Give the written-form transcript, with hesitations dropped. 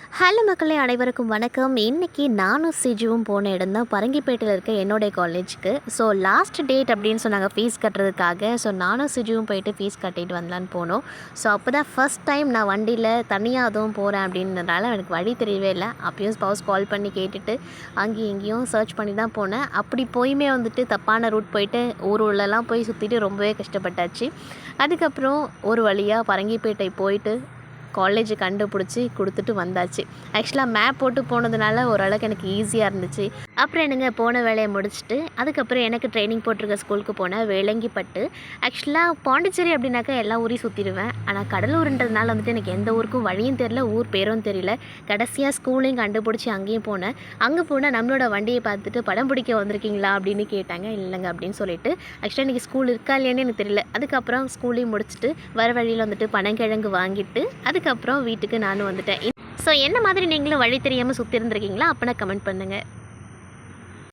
Hello மக்களே, அனைவருக்கும் வணக்கம். இன்றைக்கி நானும் சிஜுவும் போன இடம் தான் பரங்கிப்பேட்டையில் இருக்க என்னுடைய காலேஜுக்கு. ஸோ லாஸ்ட் டேட் அப்படின்னு சொன்னாங்க ஃபீஸ் கட்டுறதுக்காக. ஸோ நானும் சிஜுவும் போயிட்டு ஃபீஸ் கட்டிட்டு வரலான்னு போனோம். ஸோ அப்போ தான் ஃபஸ்ட் டைம் நான் வண்டியில் தனியாக அதுவும் போகிறேன் அப்படின்றதுனால எனக்கு வழி தெரியவே இல்லை. அப்பயும் ஸ்பவுஸ் கால் பண்ணி கேட்டுட்டு அங்கேயும் இங்கேயும் சர்ச் பண்ணி தான் போனேன். அப்படி போயுமே வந்துட்டு தப்பான ரூட் போயிட்டு ஊருள்ளெல்லாம் போய் சுற்றிட்டு ரொம்பவே கஷ்டப்பட்டாச்சு. அதுக்கப்புறம் ஒரு வழியாக பரங்கிப்பேட்டை போயிட்டு காலேஜ் கண்டுபிடிச்சி கொடுத்துட்டு வந்தாச்சு. ஆக்சுவலாக மேப் போட்டு போனதுனால ஓரளவுக்கு எனக்கு ஈஸியாக இருந்துச்சு. அப்புறம் என்னங்க, போன வேலையை முடிச்சுட்டு அதுக்கப்புறம் எனக்கு ட்ரைனிங் போட்டிருக்க ஸ்கூலுக்கு போனேன், வேலங்கிப்பட்டு. ஆக்சுவலாக பாண்டிச்சேரி அப்படின்னாக்கா எல்லா ஊரையும் சுற்றிடுவேன். ஆனால் கடலூர்ன்றதுனால வந்துட்டு எனக்கு எந்த ஊருக்கும் வழியும் தெரியல, ஊர் பேரும் தெரியல. கடைசியாக ஸ்கூலையும் கண்டுபிடிச்சி அங்கேயும் போனேன். அங்கே போனால் நம்மளோட வண்டியை பார்த்துட்டு படம் பிடிக்க வந்திருக்கீங்களா அப்படின்னு கேட்டாங்க. இல்லைங்க அப்படின்னு சொல்லிட்டு, ஆக்சுவலாக இன்றைக்கி ஸ்கூல் இருக்கா இல்லையானு எனக்கு தெரியல. அதுக்கப்புறம் ஸ்கூலையும் முடிச்சுட்டு வர வழியில் வந்துட்டு பனங்கிழங்கு வாங்கிட்டு அதுக்கப்புறம் வீட்டுக்கு நானும் வந்துட்டேன். ஸோ என்ன மாதிரி நீங்களும் வழி தெரியாமல் சுற்றி இருந்திருக்கீங்களா? அப்போனா கமெண்ட் பண்ணுங்கள்.